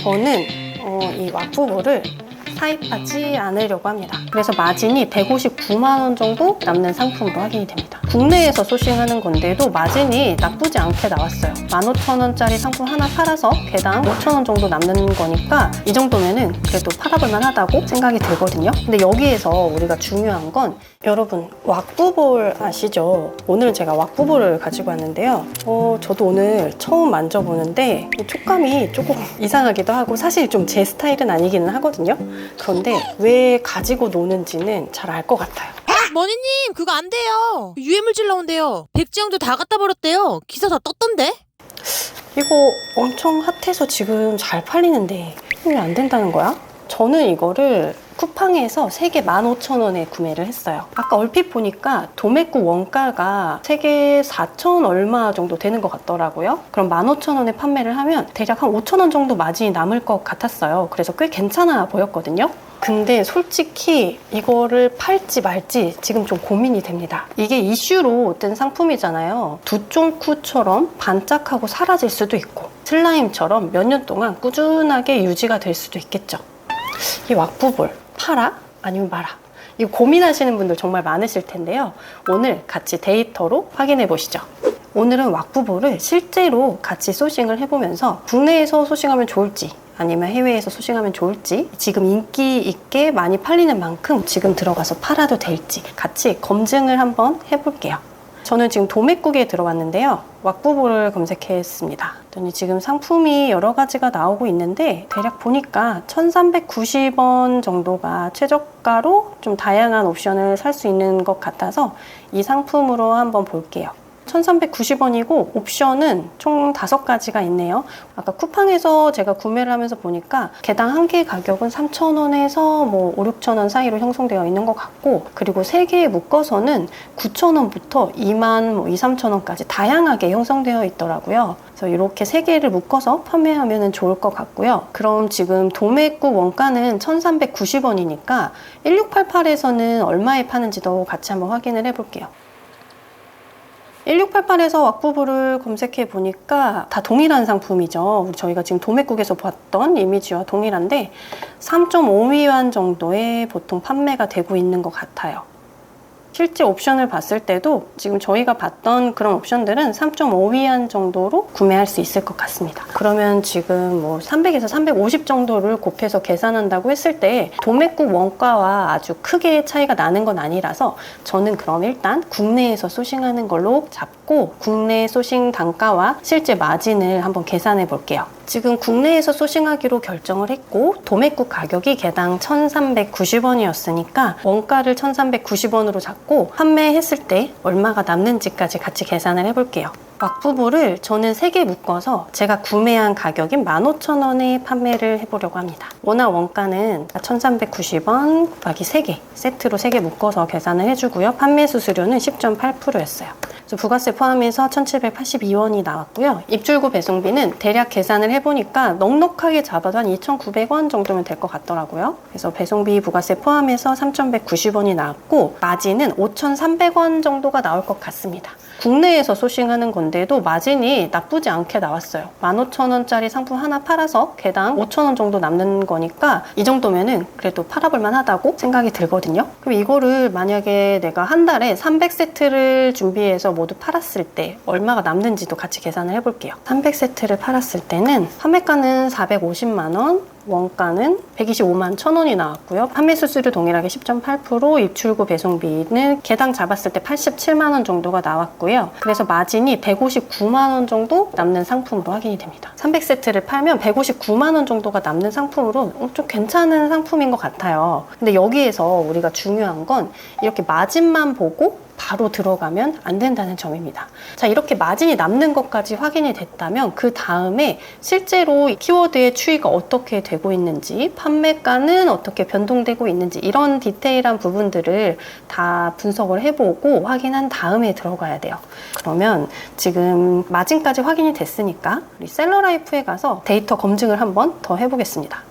저는 이 왁부볼을 사입하지 않으려고 합니다. 그래서 마진이 159만 원 정도 남는 상품으로 확인이 됩니다. 국내에서 소싱하는 건데도 마진이 나쁘지 않게 나왔어요. 15,000원짜리 상품 하나 팔아서 개당 5,000원 정도 남는 거니까 이 정도면은 그래도 팔아볼만 하다고 생각이 들거든요. 근데 여기에서 우리가 중요한 건 여러분 왁부볼 아시죠? 오늘은 제가 왁부볼을 가지고 왔는데요. 저도 오늘 처음 만져보는데 촉감이 조금 이상하기도 하고 사실 좀 제 스타일은 아니기는 하거든요. 그런데 왜 가지고 노는지는 잘 알 것 같아요. 머니님 그거 안 돼요. 유해물질 나온대요. 백지영도 다 갖다 버렸대요. 기사 다 떴던데. 이거 엄청 핫해서 지금 잘 팔리는데 왜 안 된다는 거야? 저는 이거를 쿠팡에서 3개 15,000원에 구매를 했어요. 아까 얼핏 보니까 도매구 원가가 3개 4,000 얼마 정도 되는 것 같더라고요. 그럼 15,000원에 판매를 하면 대략 한 5,000원 정도 마진이 남을 것 같았어요. 그래서 꽤 괜찮아 보였거든요. 근데 솔직히 이거를 팔지 말지 지금 좀 고민이 됩니다. 이게 이슈로 뜬 상품이잖아요. 두쫑쿠처럼 반짝하고 사라질 수도 있고 슬라임처럼 몇 년 동안 꾸준하게 유지가 될 수도 있겠죠. 이 왁부볼 팔아? 아니면 말아? 이거 고민하시는 분들 정말 많으실 텐데요. 오늘 같이 데이터로 확인해 보시죠. 오늘은 왁부볼을 실제로 같이 소싱을 해보면서 국내에서 소싱하면 좋을지 아니면 해외에서 소싱하면 좋을지 지금 인기 있게 많이 팔리는 만큼 지금 들어가서 팔아도 될지 같이 검증을 한번 해볼게요. 저는 지금 도매국에 들어왔는데요. 왁부볼을 검색했습니다. 그랬더니 지금 상품이 여러 가지가 나오고 있는데 대략 보니까 1,390원 정도가 최저가로 좀 다양한 옵션을 살 수 있는 것 같아서 이 상품으로 한번 볼게요. 1,390원이고 옵션은 총 5가지가 있네요. 아까 쿠팡에서 제가 구매를 하면서 보니까 개당 한 개 가격은 3,000원에서 뭐 5, 6,000원 사이로 형성되어 있는 것 같고 그리고 3개 묶어서는 9,000원부터 2만 뭐 2, 3,000원까지 다양하게 형성되어 있더라고요. 그래서 이렇게 3개를 묶어서 판매하면 좋을 것 같고요. 그럼 지금 도매구 원가는 1,390원이니까 1688에서는 얼마에 파는지도 같이 한번 확인을 해볼게요. 1688에서 왁부볼을 검색해 보니까 다 동일한 상품이죠. 저희가 지금 도매국에서 봤던 이미지와 동일한데 3.5위안 정도에 보통 판매가 되고 있는 것 같아요. 실제 옵션을 봤을 때도 지금 저희가 봤던 그런 옵션들은 3.5위안 정도로 구매할 수 있을 것 같습니다. 그러면 지금 뭐 300에서 350 정도를 곱해서 계산한다고 했을 때 도매국 원가와 아주 크게 차이가 나는 건 아니라서 저는 그럼 일단 국내에서 소싱하는 걸로 잡고 국내 소싱 단가와 실제 마진을 한번 계산해 볼게요. 지금 국내에서 소싱하기로 결정을 했고 도매국 가격이 개당 1,390원이었으니까 원가를 1,390원으로 잡고 판매했을 때 얼마가 남는지까지 같이 계산을 해볼게요. 왁부볼을 저는 3개 묶어서 제가 구매한 가격인 15,000원에 판매를 해보려고 합니다. 워낙 원가는 1,390원 곱하기 3개 세트로 3개 묶어서 계산을 해주고요. 판매 수수료는 10.8%였어요. 부가세 포함해서 1,782원이 나왔고요. 입출구 배송비는 대략 계산을 해보니까 넉넉하게 잡아도 한 2,900원 정도면 될 것 같더라고요. 그래서 배송비 부가세 포함해서 3,190원이 나왔고 마진은 5,300원 정도가 나올 것 같습니다. 국내에서 소싱하는 건데도 마진이 나쁘지 않게 나왔어요. 15,000원짜리 상품 하나 팔아서 개당 5,000원 정도 남는 거니까 이 정도면은 그래도 팔아볼만 하다고 생각이 들거든요. 그럼 이거를 만약에 내가 한 달에 300세트를 준비해서 모두 팔았을 때 얼마가 남는지도 같이 계산을 해볼게요. 300세트를 팔았을 때는 판매가는 450만 원, 원가는 125만 1,000원이 나왔고요. 판매 수수료 동일하게 10.8%, 입출구 배송비는 개당 잡았을 때 87만 원 정도가 나왔고요. 그래서 마진이 159만 원 정도 남는 상품으로 확인이 됩니다. 300세트를 팔면 159만 원 정도가 남는 상품으로 좀 괜찮은 상품인 것 같아요. 근데 여기에서 우리가 중요한 건 이렇게 마진만 보고 바로 들어가면 안 된다는 점입니다. 자, 이렇게 마진이 남는 것까지 확인이 됐다면 그 다음에 실제로 키워드의 추이가 어떻게 되고 있는지, 판매가는 어떻게 변동되고 있는지 이런 디테일한 부분들을 다 분석을 해보고 확인한 다음에 들어가야 돼요. 그러면 지금 마진까지 확인이 됐으니까 우리 셀러라이프에 가서 데이터 검증을 한번 더 해보겠습니다.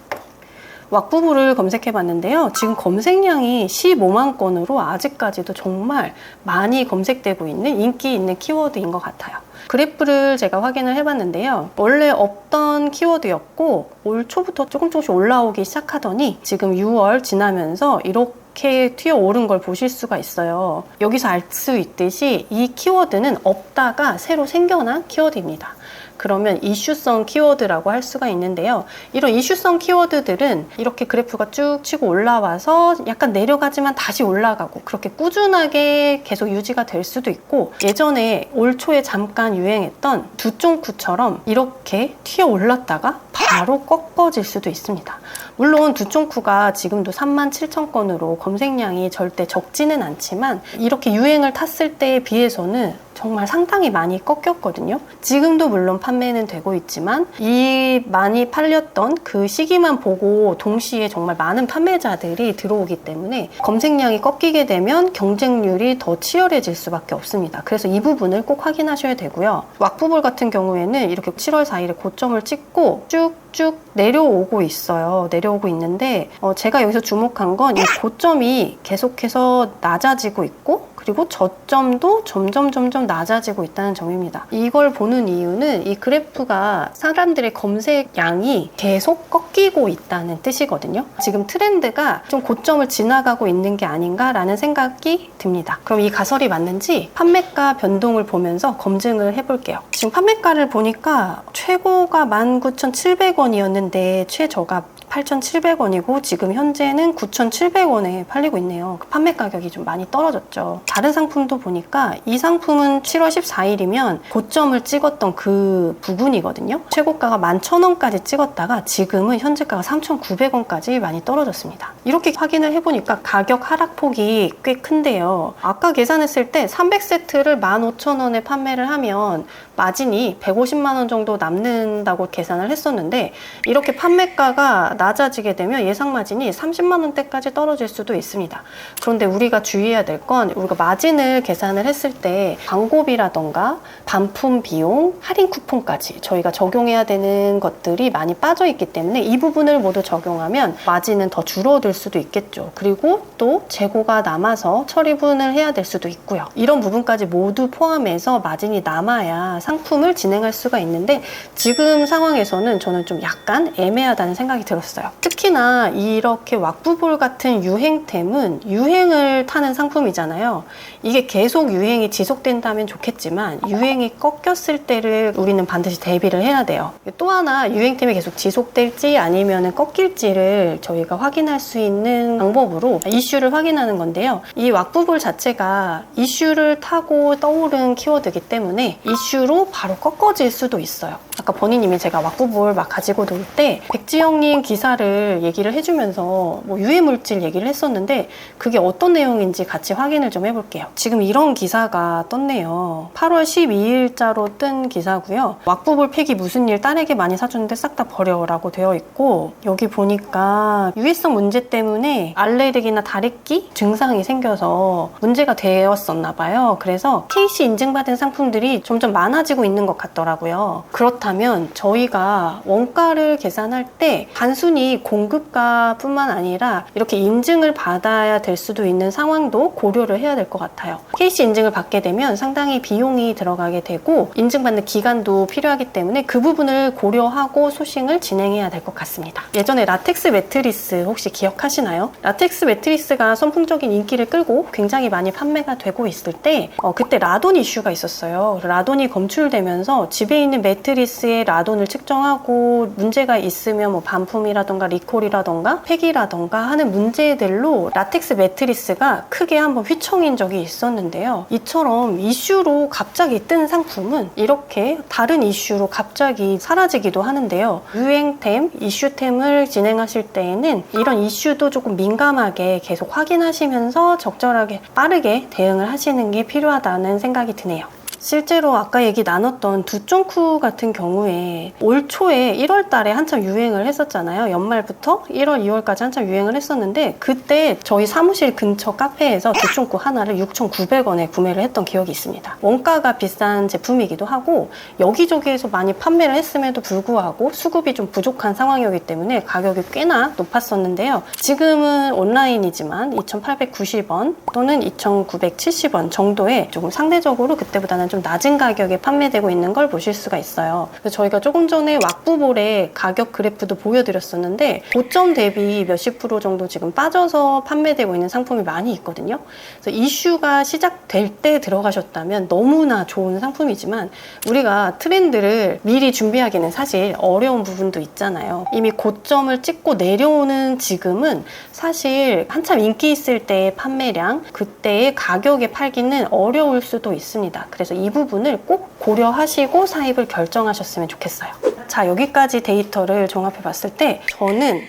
왁부부를 검색해 봤는데요. 지금 검색량이 15만 건으로 아직까지도 정말 많이 검색되고 있는 인기 있는 키워드인 것 같아요. 그래프를 제가 확인을 해봤는데요. 원래 없던 키워드였고 올 초부터 조금씩 올라오기 시작하더니 지금 6월 지나면서 이렇게 튀어오른 걸 보실 수가 있어요. 여기서 알 수 있듯이 이 키워드는 없다가 새로 생겨난 키워드입니다. 그러면 이슈성 키워드라고 할 수가 있는데요. 이런 이슈성 키워드들은 이렇게 그래프가 쭉 치고 올라와서 약간 내려가지만 다시 올라가고 그렇게 꾸준하게 계속 유지가 될 수도 있고, 예전에 올 초에 잠깐 유행했던 두쫑쿠처럼 이렇게 튀어 올랐다가 바로 꺾어질 수도 있습니다. 물론 두쫑쿠가 지금도 37,000건으로 검색량이 절대 적지는 않지만 이렇게 유행을 탔을 때에 비해서는 정말 상당히 많이 꺾였거든요. 지금도 물론 판매는 되고 있지만 이 많이 팔렸던 그 시기만 보고 동시에 정말 많은 판매자들이 들어오기 때문에 검색량이 꺾이게 되면 경쟁률이 더 치열해질 수밖에 없습니다. 그래서 이 부분을 꼭 확인하셔야 되고요. 왁부볼 같은 경우에는 이렇게 7월 4일에 고점을 찍고 쭉쭉 내려오고 있어요. 내려오고 있는데 제가 여기서 주목한 건 이 고점이 계속해서 낮아지고 있고, 그리고 저점도 점점 낮아지고 있다는 점입니다. 이걸 보는 이유는 이 그래프가 사람들의 검색량이 계속 꺾이고 있다는 뜻이거든요. 지금 트렌드가 좀 고점을 지나가고 있는 게 아닌가라는 생각이 듭니다. 그럼 이 가설이 맞는지 판매가 변동을 보면서 검증을 해볼게요. 지금 판매가를 보니까 최고가 19,700원이었는데 최저가 8,700원이고 지금 현재는 9,700원에 팔리고 있네요. 판매 가격이 좀 많이 떨어졌죠. 다른 상품도 보니까 이 상품은 7월 14일이면 고점을 찍었던 그 부분이거든요. 최고가가 11,000원까지 찍었다가 지금은 현재가가 3,900원까지 많이 떨어졌습니다. 이렇게 확인을 해보니까 가격 하락폭이 꽤 큰데요. 아까 계산했을 때 300세트를 15,000원에 판매를 하면 마진이 150만 원 정도 남는다고 계산을 했었는데, 이렇게 판매가가 낮아지게 되면 예상 마진이 30만 원대까지 떨어질 수도 있습니다. 그런데 우리가 주의해야 될 건, 우리가 마진을 계산을 했을 때 광고비라던가 반품 비용, 할인 쿠폰까지 저희가 적용해야 되는 것들이 많이 빠져 있기 때문에 이 부분을 모두 적용하면 마진은 더 줄어들 수도 있겠죠. 그리고 또 재고가 남아서 처리분을 해야 될 수도 있고요. 이런 부분까지 모두 포함해서 마진이 남아야 상품을 진행할 수가 있는데, 지금 상황에서는 저는 좀 약간 애매하다는 생각이 들었어요. 특히나 이렇게 왁부볼 같은 유행템은 유행을 타는 상품이잖아요. 이게 계속 유행이 지속된다면 좋겠지만 유행이 꺾였을 때를 우리는 반드시 대비를 해야 돼요. 또 하나, 유행템이 계속 지속될지 아니면 꺾일지를 저희가 확인할 수 있는 방법으로 이슈를 확인하는 건데요. 이 왁부볼 자체가 이슈를 타고 떠오른 키워드이기 때문에 이슈로 바로 꺾어질 수도 있어요. 아까 버니님이 제가 왁부볼 막 가지고 놀 때 백지영님 기사를 얘기를 해주면서 뭐 유해물질 얘기를 했었는데 그게 어떤 내용인지 같이 확인을 좀 해볼게요. 지금 이런 기사가 떴네요. 8월 12일자로 뜬 기사고요. 왁부볼 팩이 무슨 일, 딸에게 많이 사줬는데 싹 다 버려 라고 되어 있고, 여기 보니까 유해성 문제 때문에 알레르기나 다래끼 증상이 생겨서 문제가 되었었나 봐요. 그래서 KC 인증받은 상품들이 점점 많아지고 있는 것 같더라고요. 그렇다면 저희가 원가를 계산할 때 단순히 공급가뿐만 아니라 이렇게 인증을 받아야 될 수도 있는 상황도 고려를 해야 될 것 같아요. KC 인증을 받게 되면 상당히 비용이 들어가게 되고 인증받는 기간도 필요하기 때문에 그 부분을 고려하고 소싱을 진행해야 될 것 같습니다. 예전에 라텍스 매트리스 혹시 기억하시나요? 라텍스 매트리스가 선풍적인 인기를 끌고 굉장히 많이 판매가 되고 있을 때 그때 라돈 이슈가 있었어요. 라돈이 검출되면서 집에 있는 매트리스의 라돈을 측정하고 문제가 있으면 뭐 반품이라던가 리콜이라던가 폐기라던가 하는 문제들로 라텍스 매트리스가 크게 한번 휘청인 적이 있었는데요. 이처럼 이슈로 갑자기 뜬 상품은 이렇게 다른 이슈로 갑자기 사라지기도 하는데요. 유행템, 이슈템을 진행하실 때에는 이런 이슈도 조금 민감하게 계속 확인하시면서 적절하게 빠르게 대응을 하시는 게 필요하다는 생각이 드네요. 실제로 아까 얘기 나눴던 두쫑쿠 같은 경우에 올 초에 1월 달에 한참 유행을 했었잖아요. 연말부터 1월, 2월까지 한참 유행을 했었는데 그때 저희 사무실 근처 카페에서 두쫑쿠 하나를 6,900원에 구매를 했던 기억이 있습니다. 원가가 비싼 제품이기도 하고 여기저기에서 많이 판매를 했음에도 불구하고 수급이 좀 부족한 상황이었기 때문에 가격이 꽤나 높았었는데요. 지금은 온라인이지만 2,890원 또는 2,970원 정도의 조금 상대적으로 그때보다는 좀 낮은 가격에 판매되고 있는 걸 보실 수가 있어요. 그래서 저희가 조금 전에 왁부볼의 가격 그래프도 보여드렸었는데 고점 대비 몇십 프로 정도 지금 빠져서 판매되고 있는 상품이 많이 있거든요. 그래서 이슈가 시작될 때 들어가셨다면 너무나 좋은 상품이지만 우리가 트렌드를 미리 준비하기는 사실 어려운 부분도 있잖아요. 이미 고점을 찍고 내려오는 지금은 사실 한참 인기 있을 때의 판매량, 그때의 가격에 팔기는 어려울 수도 있습니다. 그래서 이 부분을 꼭 고려하시고 사입을 결정하셨으면 좋겠어요. 자, 여기까지 데이터를 종합해 봤을 때 저는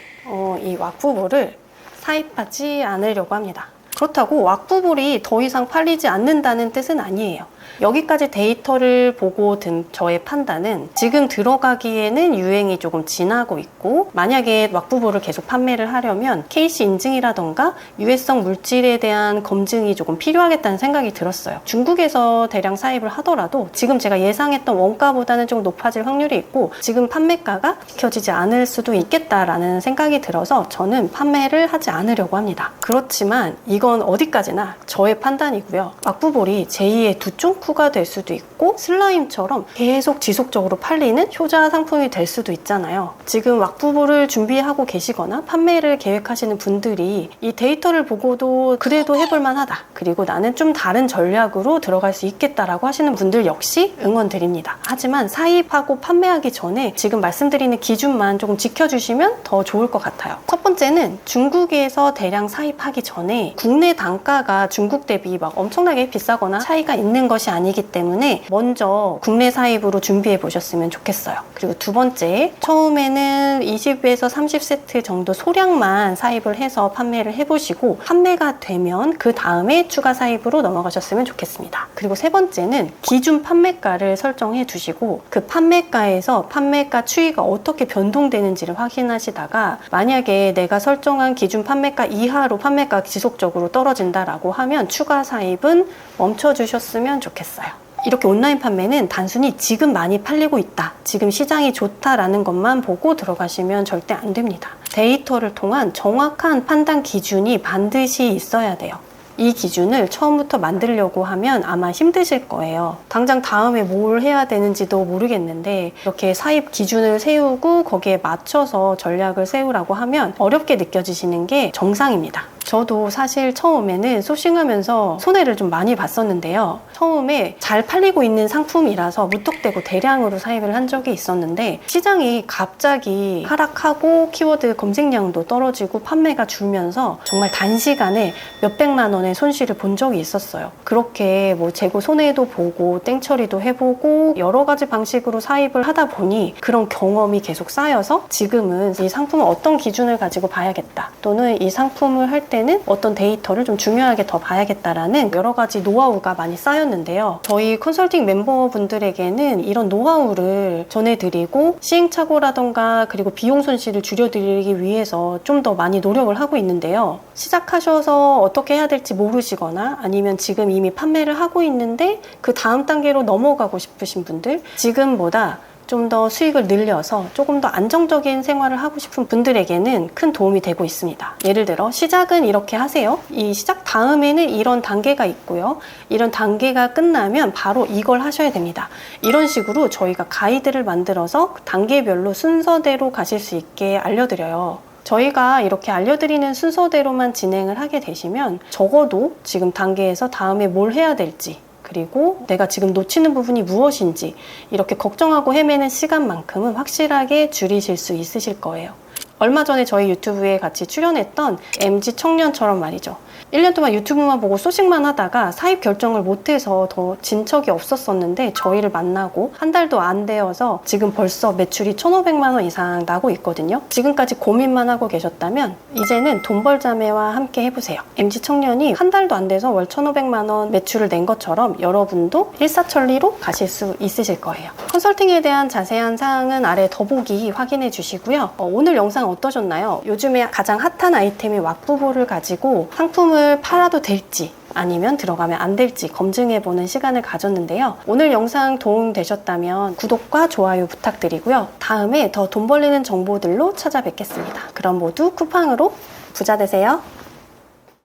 이 왁부볼을 사입하지 않으려고 합니다. 그렇다고 왁부볼이 더 이상 팔리지 않는다는 뜻은 아니에요. 여기까지 데이터를 보고 든 저의 판단은 지금 들어가기에는 유행이 조금 지나고 있고 만약에 왁부볼을 계속 판매를 하려면 KC 인증이라던가 유해성 물질에 대한 검증이 조금 필요하겠다는 생각이 들었어요. 중국에서 대량 사입을 하더라도 지금 제가 예상했던 원가보다는 좀 높아질 확률이 있고 지금 판매가가 지켜지지 않을 수도 있겠다라는 생각이 들어서 저는 판매를 하지 않으려고 합니다. 그렇지만 이건 어디까지나 저의 판단이고요. 왁부볼이 제2의 두쫑쿠가 될 수도 있고 슬라임처럼 계속 지속적으로 팔리는 효자 상품이 될 수도 있잖아요. 지금 왁부볼을 준비하고 계시거나 판매를 계획하시는 분들이 이 데이터를 보고도 그래도 해볼만 하다. 그리고 나는 좀 다른 전략으로 들어갈 수 있겠다라고 하시는 분들 역시 응원드립니다. 하지만 사입하고 판매하기 전에 지금 말씀드리는 기준만 조금 지켜주시면 더 좋을 것 같아요. 첫 번째는 중국에서 대량 사입하기 전에 국내 단가가 중국 대비 막 엄청나게 비싸거나 차이가 있는 것이 아니기 때문에 먼저 국내 사입으로 준비해 보셨으면 좋겠어요. 그리고 두 번째, 처음에는 20에서 30세트 정도 소량만 사입을 해서 판매를 해보시고 판매가 되면 그 다음에 추가 사입으로 넘어가셨으면 좋겠습니다. 그리고 세 번째는 기준 판매가를 설정해 두시고 그 판매가에서 판매가 추이가 어떻게 변동되는지를 확인하시다가 만약에 내가 설정한 기준 판매가 이하로 판매가 지속적으로 떨어진다라고 하면 추가 사입은 멈춰주셨으면 좋겠어요. 이렇게 온라인 판매는 단순히 지금 많이 팔리고 있다, 지금 시장이 좋다라는 것만 보고 들어가시면 절대 안 됩니다. 데이터를 통한 정확한 판단 기준이 반드시 있어야 돼요. 이 기준을 처음부터 만들려고 하면 아마 힘드실 거예요. 당장 다음에 뭘 해야 되는지도 모르겠는데 이렇게 사입 기준을 세우고 거기에 맞춰서 전략을 세우라고 하면 어렵게 느껴지시는 게 정상입니다. 저도 사실 처음에는 소싱하면서 손해를 좀 많이 봤었는데요. 처음에 잘 팔리고 있는 상품이라서 무턱대고 대량으로 사입을 한 적이 있었는데 시장이 갑자기 하락하고 키워드 검색량도 떨어지고 판매가 줄면서 정말 단시간에 몇백만 원의 손실을 본 적이 있었어요. 그렇게 뭐 재고 손해도 보고 땡처리도 해보고 여러 가지 방식으로 사입을 하다 보니 그런 경험이 계속 쌓여서 지금은 이 상품을 어떤 기준을 가지고 봐야겠다, 또는 이 상품을 할 때는 어떤 데이터를 좀 중요하게 더 봐야겠다라는 여러 가지 노하우가 많이 쌓였는데요. 저희 컨설팅 멤버분들에게는 이런 노하우를 전해드리고 시행착오라던가 그리고 비용 손실을 줄여드리기 위해서 좀 더 많이 노력을 하고 있는데요. 시작하셔서 어떻게 해야 될지 모르시거나 아니면 지금 이미 판매를 하고 있는데 그 다음 단계로 넘어가고 싶으신 분들, 지금보다 좀 더 수익을 늘려서 조금 더 안정적인 생활을 하고 싶은 분들에게는 큰 도움이 되고 있습니다. 예를 들어 시작은 이렇게 하세요. 이 시작 다음에는 이런 단계가 있고요. 이런 단계가 끝나면 바로 이걸 하셔야 됩니다. 이런 식으로 저희가 가이드를 만들어서 단계별로 순서대로 가실 수 있게 알려드려요. 저희가 이렇게 알려드리는 순서대로만 진행을 하게 되시면 적어도 지금 단계에서 다음에 뭘 해야 될지, 그리고 내가 지금 놓치는 부분이 무엇인지 이렇게 걱정하고 헤매는 시간만큼은 확실하게 줄이실 수 있으실 거예요. 얼마 전에 저희 유튜브에 같이 출연했던 MZ 청년처럼 말이죠. 1년 동안 유튜브만 보고 소식만 하다가 사입 결정을 못해서 더 진척이 없었었는데 저희를 만나고 한 달도 안 되어서 지금 벌써 매출이 1,500만 원 이상 나고 있거든요. 지금까지 고민만 하고 계셨다면 이제는 돈벌자매와 함께 해보세요. MZ 청년이 한 달도 안 돼서 월 1,500만 원 매출을 낸 것처럼 여러분도 일사천리로 가실 수 있으실 거예요. 컨설팅에 대한 자세한 사항은 아래 더보기 확인해 주시고요. 오늘 영상 어떠셨나요? 요즘에 가장 핫한 아이템인 왁부보를 가지고 상품을 팔아도 될지 아니면 들어가면 안 될지 검증해보는 시간을 가졌는데요. 오늘 영상 도움되셨다면 구독과 좋아요 부탁드리고요. 다음에 더 돈 벌리는 정보들로 찾아뵙겠습니다. 그럼 모두 쿠팡으로 부자 되세요.